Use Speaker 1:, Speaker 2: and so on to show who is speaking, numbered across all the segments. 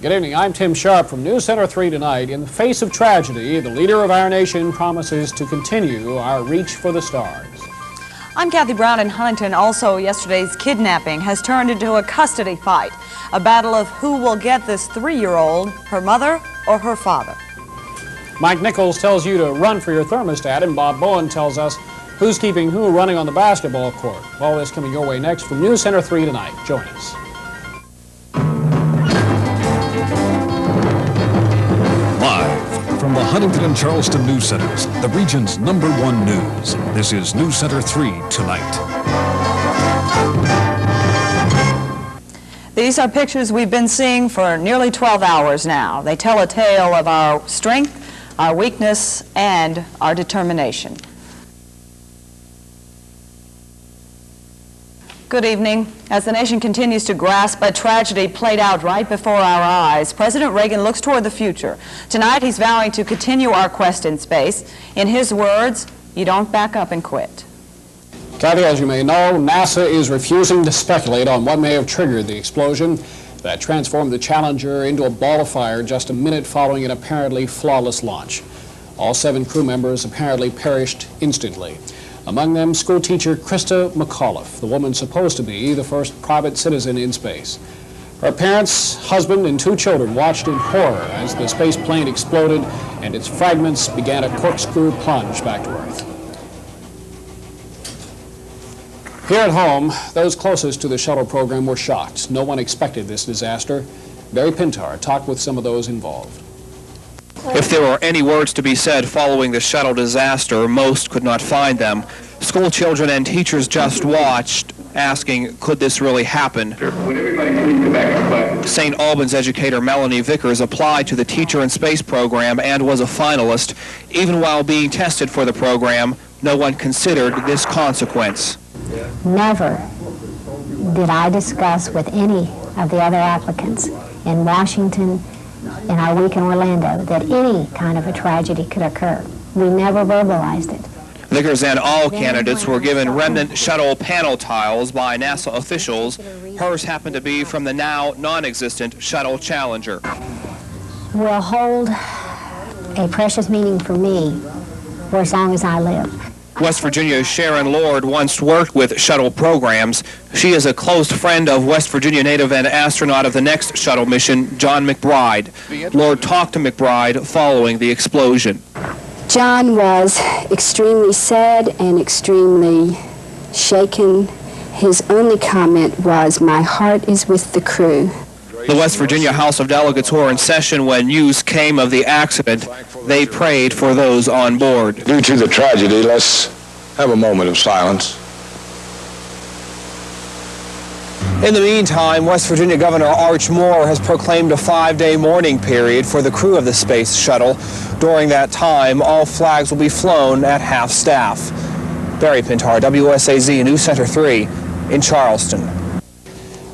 Speaker 1: Good evening, I'm Tim Sharp from Newscenter 3 tonight. In the face of tragedy, the leader of our nation promises to continue our reach for the stars.
Speaker 2: I'm Kathy Brown in Huntington. Also, yesterday's kidnapping has turned into a custody fight, a battle of who will get this 3-year-old, her mother or her father.
Speaker 1: Mike Nichols tells you to run for your thermostat, and Bob Bowen tells us who's keeping who running on the basketball court. All this coming your way next from Newscenter 3 tonight. Join us.
Speaker 3: Live from the Huntington and Charleston News Centers, the region's #1 news. This is Newscenter 3 tonight.
Speaker 2: These are pictures we've been seeing for nearly 12 hours now. They tell a tale of our strength, our weakness, and our determination. Good evening. As the nation continues to grasp a tragedy played out right before our eyes, President Reagan looks toward the future. Tonight, he's vowing to continue our quest in space. In his words, you don't back up and quit.
Speaker 1: Kathy, as you may know, NASA is refusing to speculate on what may have triggered the explosion that transformed the Challenger into a ball of fire just a minute following an apparently flawless launch. All 7 crew members apparently perished instantly. Among them, schoolteacher Krista McAuliffe, the woman supposed to be the first private citizen in space. Her parents, husband, and 2 children watched in horror as the space plane exploded and its fragments began a corkscrew plunge back to Earth. Here at home, those closest to the shuttle program were shocked. No one expected this disaster. Barry Pintar talked with some of those involved.
Speaker 4: If there were any words to be said following the shuttle disaster, most could not find them. School children and teachers just watched, asking, could this really happen? St. Albans educator Melanie Vickers applied to the Teacher in Space program and was a finalist. Even while being tested for the program, no one considered this consequence.
Speaker 5: Never did I discuss with any of the other applicants in Washington, in our week in Orlando, that any kind of a tragedy could occur. We never verbalized it.
Speaker 4: Vickers and all candidates were given remnant shuttle panel tiles by NASA officials. Hers happened to be from the now non-existent shuttle Challenger.
Speaker 5: Will hold a precious meaning for me for as long as I live.
Speaker 4: West Virginia's Sharon Lord once worked with shuttle programs. She is a close friend of West Virginia native and astronaut of the next shuttle mission, John McBride. Lord talked to McBride following the explosion.
Speaker 6: John was extremely sad and extremely shaken. His only comment was, "My heart is with the crew."
Speaker 4: The West Virginia House of Delegates were in session when news came of the accident. They prayed for those on board.
Speaker 7: Due to the tragedy, let's have a moment of silence.
Speaker 4: In the meantime, West Virginia Governor Arch Moore has proclaimed a 5-day mourning period for the crew of the space shuttle. During that time, all flags will be flown at half-staff. Barry Pintar, WSAZ Newscenter 3 in Charleston.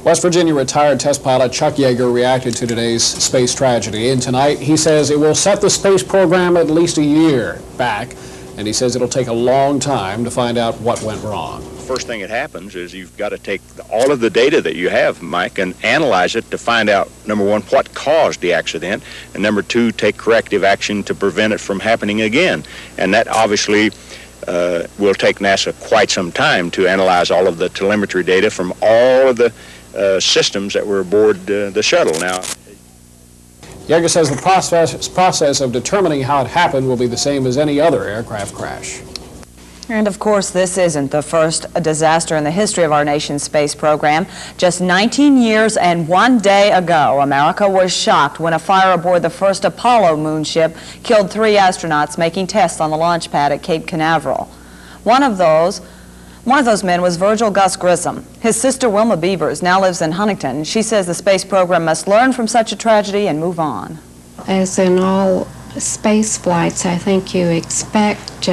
Speaker 1: West Virginia retired test pilot Chuck Yeager reacted to today's space tragedy, and tonight he says it will set the space program at least a year back, and he says it'll take a long time to find out what went wrong.
Speaker 8: First thing that happens is you've got to take all of the data that you have, Mike, and analyze it to find out, number 1, what caused the accident, and number 2, take corrective action to prevent it from happening again. And that obviously will take NASA quite some time to analyze all of the telemetry data from all of the systems that were aboard the shuttle. Now,
Speaker 1: Yeager says the process of determining how it happened will be the same as any other aircraft crash.
Speaker 2: And of course, this isn't the first disaster in the history of our nation's space program. Just 19 years and 1 day ago, America was shocked when a fire aboard the first Apollo moonship killed 3 astronauts making tests on the launch pad at Cape Canaveral. One of those men was Virgil Gus Grissom. His sister, Wilma Beavers, now lives in Huntington. She says the space program must learn from such a tragedy and move on.
Speaker 9: As in all space flights, I think you expect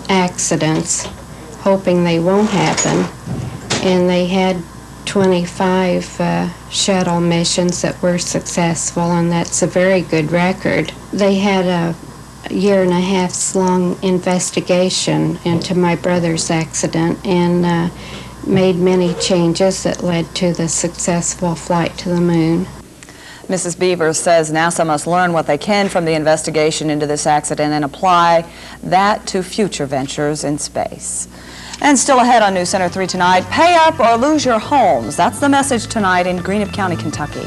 Speaker 9: accidents, hoping they won't happen. And they had 25 shuttle missions that were successful, and that's a very good record. They had a year-and-a-half-long investigation into my brother's accident and made many changes that led to the successful flight to the moon.
Speaker 2: Mrs. Beavers says NASA must learn what they can from the investigation into this accident and apply that to future ventures in space. And still ahead on Newscenter 3 tonight, pay up or lose your homes. That's the message tonight in Greenup County, Kentucky.